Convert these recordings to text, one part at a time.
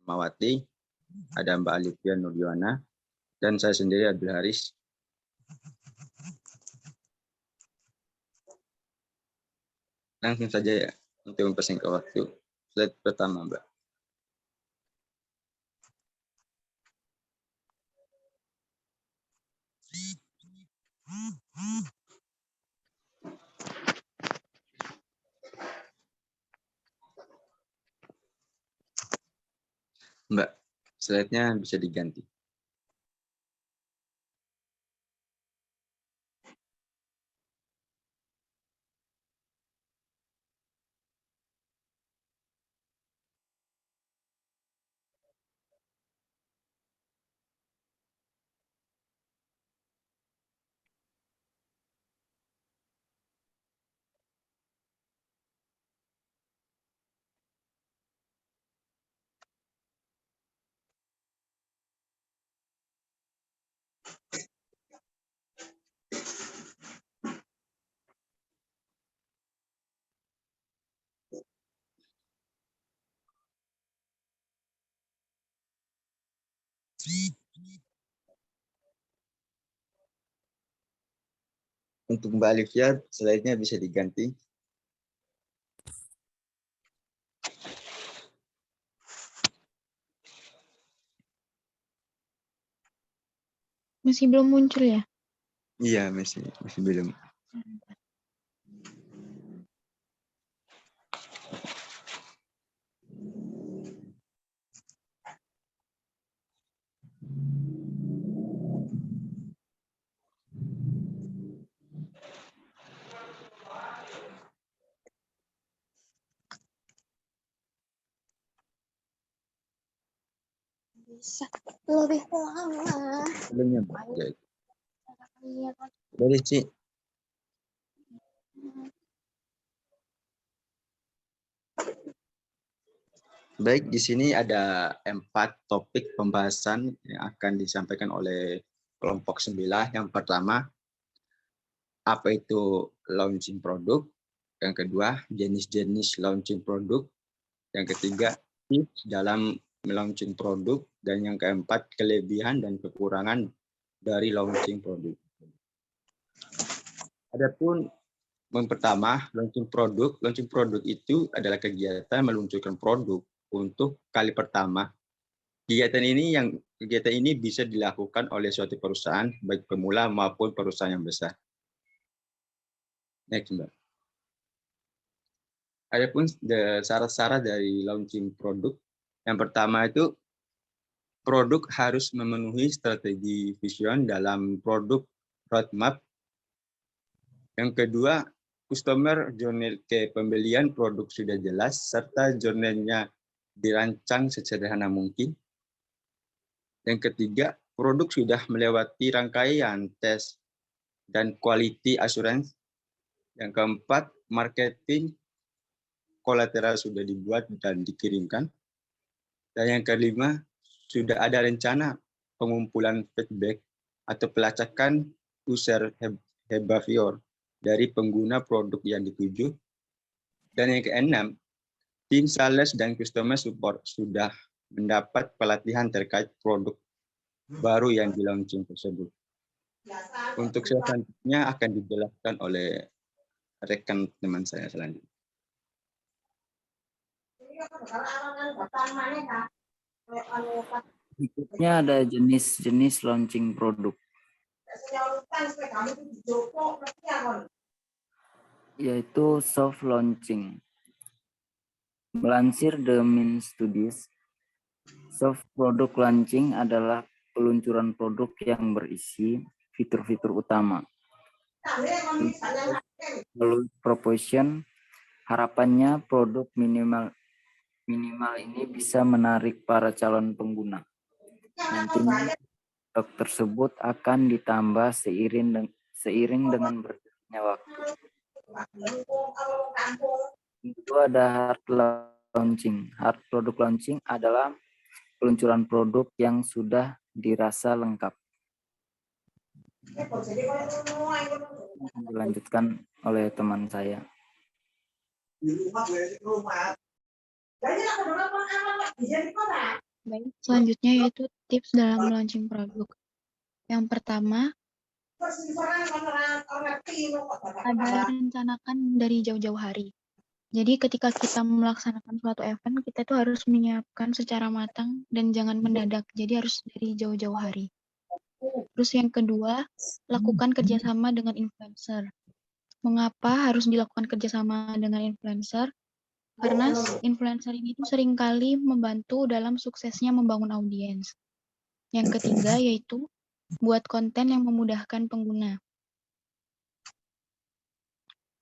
Mawati, ada Mbak Alivia Nurdiana, dan saya sendiri Abdul Haris. Langsung saja ya, untuk mempersingkat waktu. Slide pertama, Mbak. Mbak, slide-nya bisa diganti. Untuk Mbak Alivia, slide-nya bisa diganti. Masih belum muncul ya? Iya, masih belum. Bisa lebih lama. Belumnya, Mbak. Boleh, Ci. Baik, di sini ada 4 topik pembahasan yang akan disampaikan oleh kelompok 9. Yang pertama, apa itu launching produk. Yang kedua, jenis-jenis launching produk. Yang ketiga, tips dalam melaunching produk. Dan yang keempat, kelebihan dan kekurangan dari launching produk. Adapun yang pertama, launching produk. Launching produk itu adalah kegiatan meluncurkan produk untuk kali pertama. Kegiatan ini bisa dilakukan oleh suatu perusahaan, baik pemula maupun perusahaan yang besar. Next, Mbak. Adapun syarat-syarat dari launching produk. Yang pertama itu, produk harus memenuhi strategi vision dalam produk roadmap. Yang kedua, customer journey ke pembelian produk sudah jelas, serta journey-nya dirancang sesederhana mungkin. Yang ketiga, produk sudah melewati rangkaian tes dan quality assurance. Yang keempat, marketing kolateral sudah dibuat dan dikirimkan. Dan yang kelima, sudah ada rencana pengumpulan feedback atau pelacakan user behavior dari pengguna produk yang dituju. Dan yang keenam, tim sales dan customer support sudah mendapat pelatihan terkait produk baru yang di-launching tersebut. Untuk selanjutnya akan dijelaskan oleh rekan teman saya selanjutnya. Berikutnya ada jenis-jenis launching produk, yaitu soft launching. Melansir The Min Studies, soft product launching adalah peluncuran produk yang berisi fitur-fitur utama. Lalu proposition, harapannya produk minimal ini bisa menarik para calon pengguna. Nantinya produk tersebut akan ditambah seiring dengan berjalannya waktu. Itu ada hard launching. Hard product launching adalah peluncuran produk yang sudah dirasa lengkap. Dilanjutkan oleh teman saya. Baik, selanjutnya yaitu tips dalam launching produk. Yang pertama, ada rencanakan dari jauh-jauh hari. Jadi ketika kita melaksanakan suatu event, kita itu harus menyiapkan secara matang dan jangan mendadak. Jadi harus dari jauh-jauh hari. Terus yang kedua, lakukan kerjasama dengan influencer. Mengapa harus dilakukan kerjasama dengan influencer? Karena influencer ini tuh seringkali membantu dalam suksesnya membangun audiens. Yang ketiga yaitu buat konten yang memudahkan pengguna.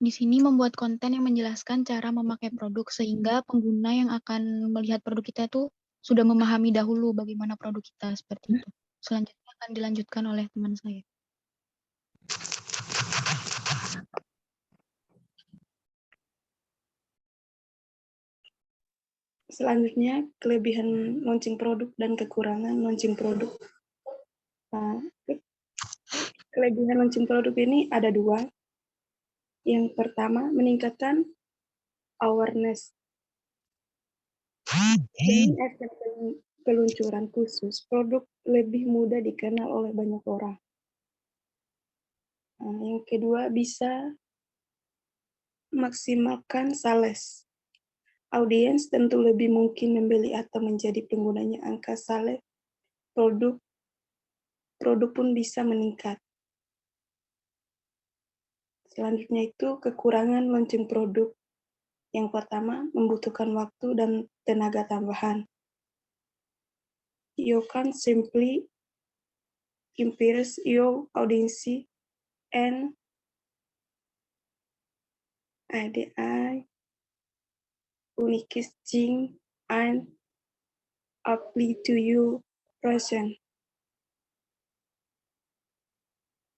Di sini membuat konten yang menjelaskan cara memakai produk sehingga pengguna yang akan melihat produk kita itu sudah memahami dahulu bagaimana produk kita seperti itu. Selanjutnya akan dilanjutkan oleh teman saya. Selanjutnya, kelebihan launching produk dan kekurangan launching produk. Kelebihan launching produk ini ada dua. Yang pertama, meningkatkan awareness. Dengan efek peluncuran khusus, produk lebih mudah dikenal oleh banyak orang. Yang kedua, bisa maksimalkan sales. Audiens tentu lebih mungkin membeli atau menjadi penggunanya angka sales. Produk pun bisa meningkat. Selanjutnya itu kekurangan launching produk. Yang pertama, membutuhkan waktu dan tenaga tambahan. You can simply impress your audience and IDI unique thing and apply to your present.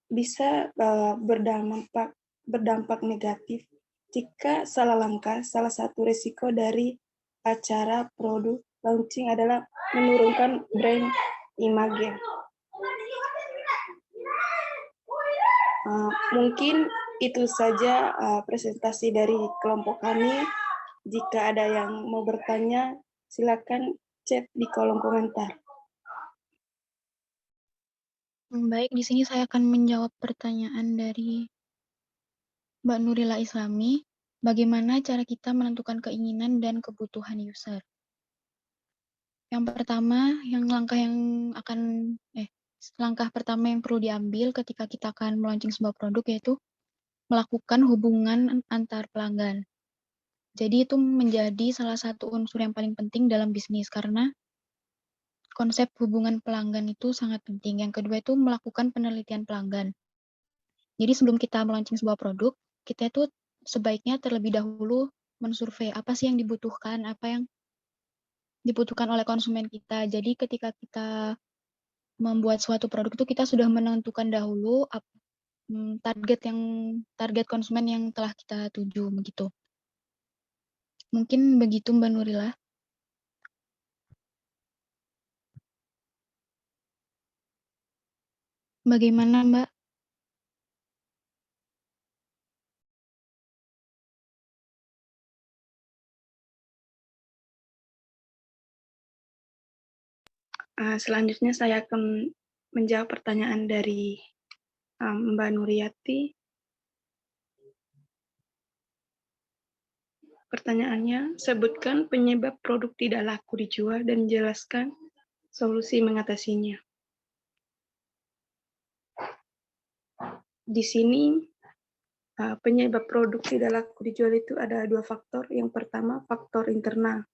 Bisa berdampak negatif jika salah langkah. Salah satu risiko dari acara produk launching adalah menurunkan brand image. Mungkin itu saja presentasi dari kelompok kami. Jika ada yang mau bertanya, silakan chat di kolom komentar. Baik, di sini saya akan menjawab pertanyaan dari Mbak Nurila Islami. Bagaimana cara kita menentukan keinginan dan kebutuhan user? Yang pertama, langkah pertama yang perlu diambil ketika kita akan melaunching sebuah produk yaitu melakukan hubungan antar pelanggan. Jadi itu menjadi salah satu unsur yang paling penting dalam bisnis karena konsep hubungan pelanggan itu sangat penting. Yang kedua itu melakukan penelitian pelanggan. Jadi sebelum kita melaunching sebuah produk, kita itu sebaiknya terlebih dahulu mensurvei apa sih yang dibutuhkan, apa yang dibutuhkan oleh konsumen kita. Jadi ketika kita membuat suatu produk itu kita sudah menentukan dahulu target konsumen yang telah kita tuju begitu. Mungkin begitu Mbak Nurila. Bagaimana Mbak? Selanjutnya saya akan menjawab pertanyaan dari Mbak Nuriyati. Pertanyaannya, sebutkan penyebab produk tidak laku dijual dan jelaskan solusi mengatasinya. Di sini penyebab produk tidak laku dijual itu ada dua faktor. Yang pertama, faktor internal.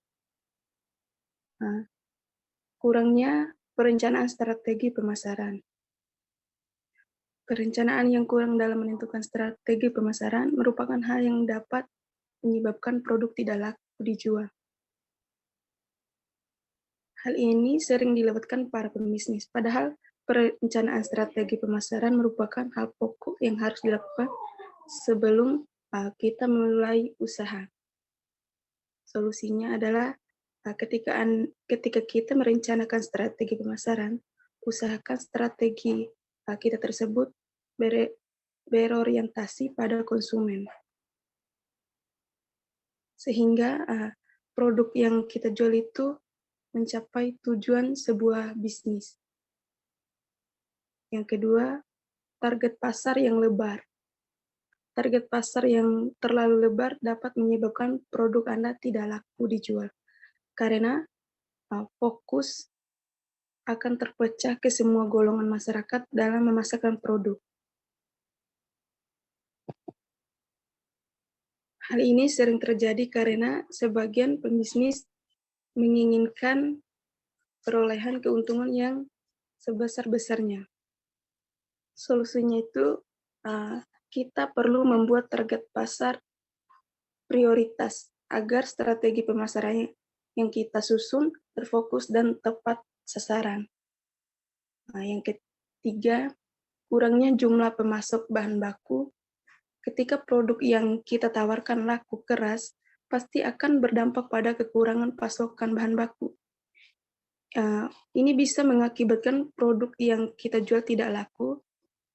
Kurangnya perencanaan strategi pemasaran. Perencanaan yang kurang dalam menentukan strategi pemasaran merupakan hal yang dapat menyebabkan produk tidak laku dijual. Hal ini sering dilewatkan para pembisnis, padahal perencanaan strategi pemasaran merupakan hal pokok yang harus dilakukan sebelum kita memulai usaha. Solusinya adalah ketika kita merencanakan strategi pemasaran, usahakan strategi kita tersebut berorientasi pada konsumen. Sehingga produk yang kita jual itu mencapai tujuan sebuah bisnis. Yang kedua, target pasar yang lebar. Target pasar yang terlalu lebar dapat menyebabkan produk Anda tidak laku dijual, karena fokus akan terpecah ke semua golongan masyarakat dalam memasarkan produk. Hal ini sering terjadi karena sebagian pembisnis menginginkan perolehan keuntungan yang sebesar-besarnya. Solusinya itu kita perlu membuat target pasar prioritas agar strategi pemasaran yang kita susun terfokus dan tepat sasaran. Yang ketiga, kurangnya jumlah pemasok bahan baku. Ketika produk yang kita tawarkan laku keras, pasti akan berdampak pada kekurangan pasokan bahan baku. Ini bisa mengakibatkan produk yang kita jual tidak laku,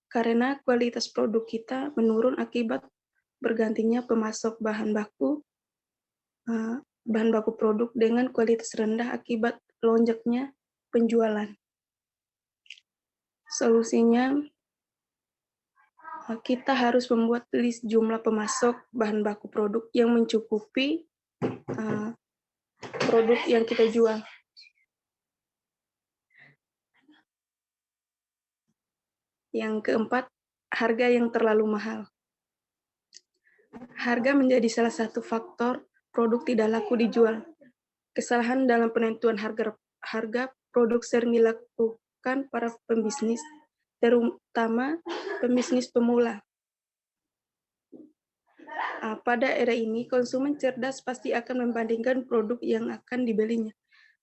karena kualitas produk kita menurun akibat bergantinya pemasok bahan baku produk dengan kualitas rendah akibat lonjaknya penjualan. Solusinya, kita harus membuat list jumlah pemasok bahan baku produk yang mencukupi produk yang kita jual. Yang keempat, harga yang terlalu mahal. Harga menjadi salah satu faktor produk tidak laku dijual. Kesalahan dalam penentuan harga produk sering dilakukan para pembisnis, terutama pembisnis pemula. Pada era ini, konsumen cerdas pasti akan membandingkan produk yang akan dibelinya.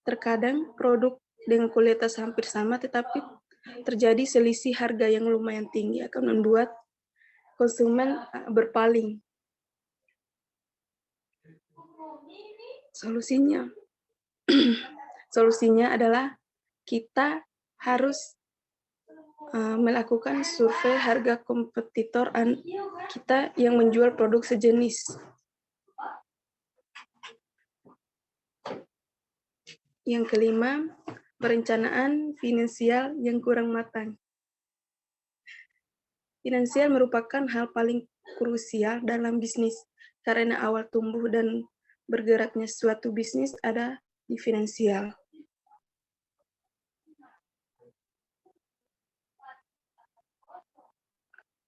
Terkadang produk dengan kualitas hampir sama, tetapi terjadi selisih harga yang lumayan tinggi akan membuat konsumen berpaling. Solusinya adalah kita harus melakukan survei harga kompetitor kita yang menjual produk sejenis. Yang kelima, perencanaan finansial yang kurang matang. Finansial merupakan hal paling krusial dalam bisnis, karena awal tumbuh dan bergeraknya suatu bisnis ada di finansial.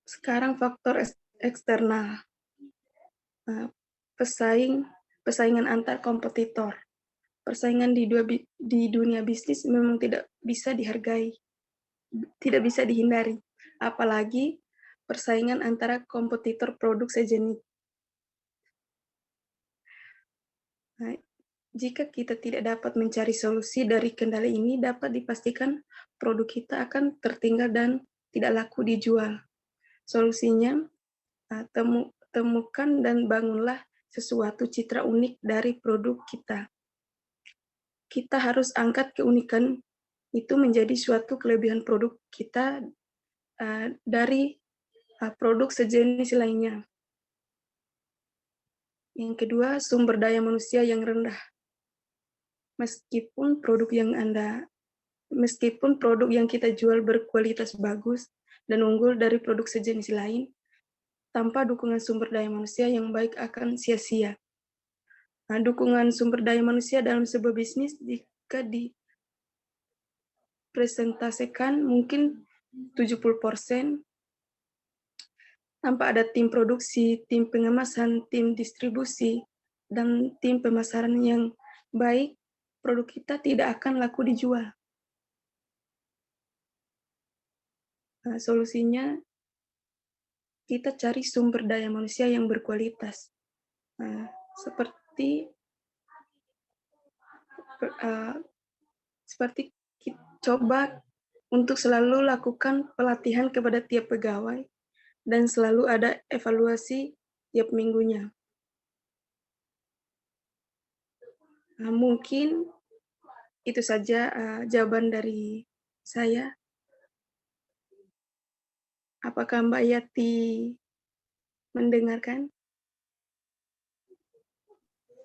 Sekarang faktor eksternal, persaingan antar kompetitor. Persaingan di dunia bisnis memang tidak bisa dihindari, apalagi persaingan antara kompetitor produk sejenis. Jika kita tidak dapat mencari solusi dari kendala ini, dapat dipastikan produk kita akan tertinggal dan tidak laku dijual. Solusinya, temukan dan bangunlah sesuatu citra unik dari produk kita. Kita harus angkat keunikan itu menjadi suatu kelebihan produk kita dari produk sejenis lainnya. Yang kedua, sumber daya manusia yang rendah. Meskipun produk yang kita jual berkualitas bagus dan unggul dari produk sejenis lain, tanpa dukungan sumber daya manusia yang baik akan sia-sia. Dukungan sumber daya manusia dalam sebuah bisnis jika dipresentasikan mungkin 70%, tanpa ada tim produksi, tim pengemasan, tim distribusi, dan tim pemasaran yang baik, produk kita tidak akan laku dijual. Solusinya, kita cari sumber daya manusia yang berkualitas. Seperti coba untuk selalu lakukan pelatihan kepada tiap pegawai dan selalu ada evaluasi tiap minggunya. Mungkin itu saja jawaban dari saya. Apakah Mbak Yati mendengarkan?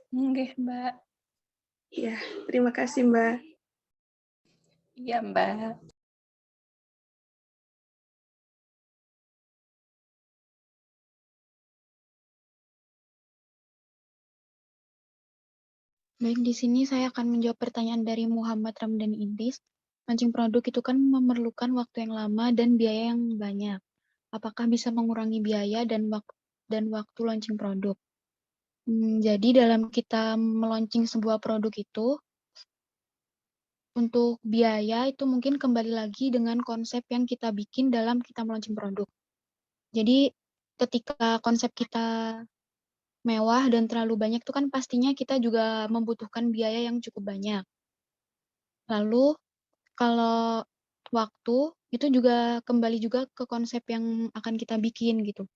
Oke, Mbak. Ya, terima kasih Mbak. Iya, Mbak. Baik, di sini saya akan menjawab pertanyaan dari Muhammad Ramdhani Idris. Launching produk itu kan memerlukan waktu yang lama dan biaya yang banyak. Apakah bisa mengurangi biaya dan waktu launching produk? Jadi dalam kita meluncing sebuah produk itu, untuk biaya itu mungkin kembali lagi dengan konsep yang kita bikin dalam kita meluncing produk. Jadi ketika konsep kita mewah dan terlalu banyak itu kan pastinya kita juga membutuhkan biaya yang cukup banyak. Lalu kalau waktu itu juga kembali juga ke konsep yang akan kita bikin gitu.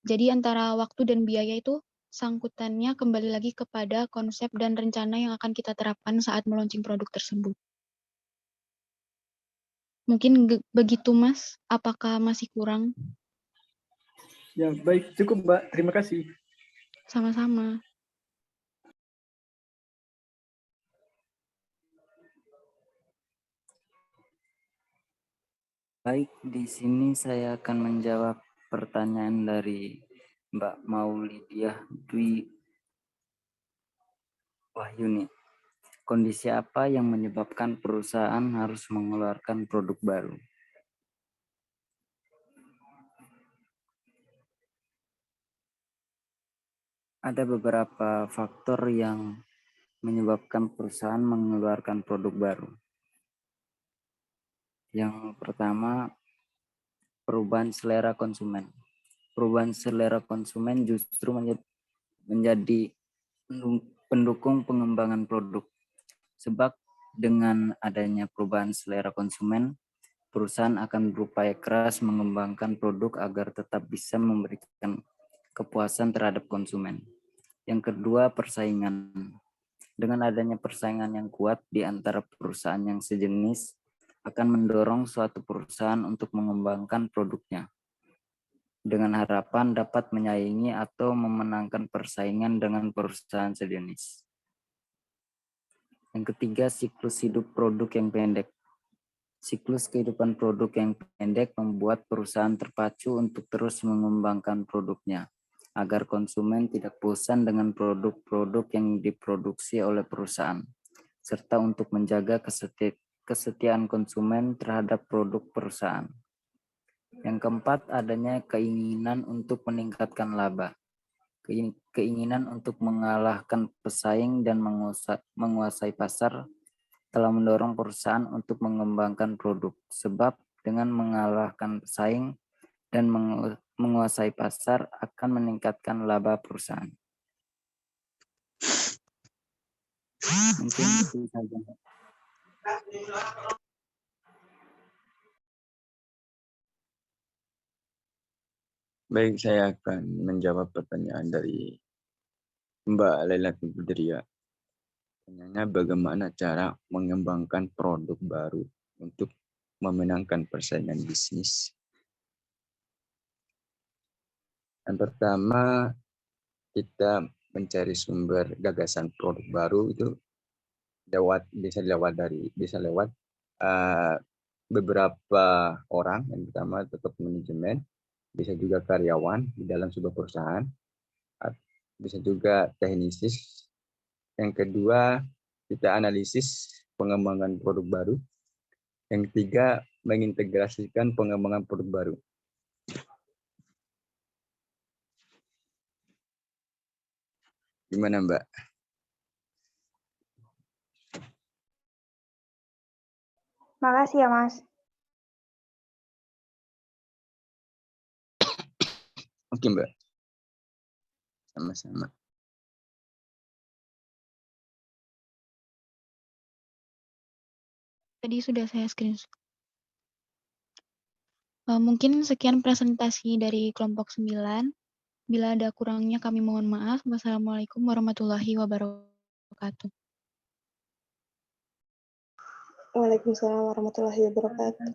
Jadi antara waktu dan biaya itu sangkutannya kembali lagi kepada konsep dan rencana yang akan kita terapkan saat meluncing produk tersebut. Mungkin begitu Mas, apakah masih kurang? Ya, baik, cukup Mbak. Terima kasih. Sama-sama. Baik, di sini saya akan menjawab pertanyaan dari Mbak Maulidiah Dwi Wahyuni. Kondisi apa yang menyebabkan perusahaan harus mengeluarkan produk baru? Ada beberapa faktor yang menyebabkan perusahaan mengeluarkan produk baru. Yang pertama, perubahan selera konsumen. Perubahan selera konsumen justru menjadi pendukung pengembangan produk. Sebab dengan adanya perubahan selera konsumen, perusahaan akan berupaya keras mengembangkan produk agar tetap bisa memberikan kepuasan terhadap konsumen. Yang kedua, persaingan. Dengan adanya persaingan yang kuat di antara perusahaan yang sejenis, akan mendorong suatu perusahaan untuk mengembangkan produknya dengan harapan dapat menyaingi atau memenangkan persaingan dengan perusahaan sejenis. Yang ketiga, siklus hidup produk yang pendek. Siklus kehidupan produk yang pendek membuat perusahaan terpacu untuk terus mengembangkan produknya, agar konsumen tidak bosan dengan produk-produk yang diproduksi oleh perusahaan, serta untuk menjaga kesetiaan konsumen terhadap produk perusahaan. Yang keempat, adanya keinginan untuk meningkatkan laba. Keinginan untuk mengalahkan pesaing dan menguasai pasar telah mendorong perusahaan untuk mengembangkan produk. Sebab dengan mengalahkan pesaing dan menguasai pasar akan meningkatkan laba perusahaan. Mungkin itu saja. Baik, saya akan menjawab pertanyaan dari Mbak Laila Putria. Pertanyaannya, bagaimana cara mengembangkan produk baru untuk memenangkan persaingan bisnis? Yang pertama, kita mencari sumber gagasan produk baru itu bisa lewat beberapa orang. Yang pertama, tetap manajemen, bisa juga karyawan di dalam sebuah perusahaan, bisa juga teknisi. Yang kedua, kita analisis pengembangan produk baru. Yang ketiga, mengintegrasikan pengembangan produk baru. Gimana, Mbak? Makasih ya, Mas. Oke, Mbak. Sama-sama. Tadi sudah saya screenshot. Mungkin sekian presentasi dari kelompok 9. Bila ada kurangnya kami mohon maaf. Wassalamualaikum warahmatullahi wabarakatuh. Waalaikumsalam warahmatullahi wabarakatuh.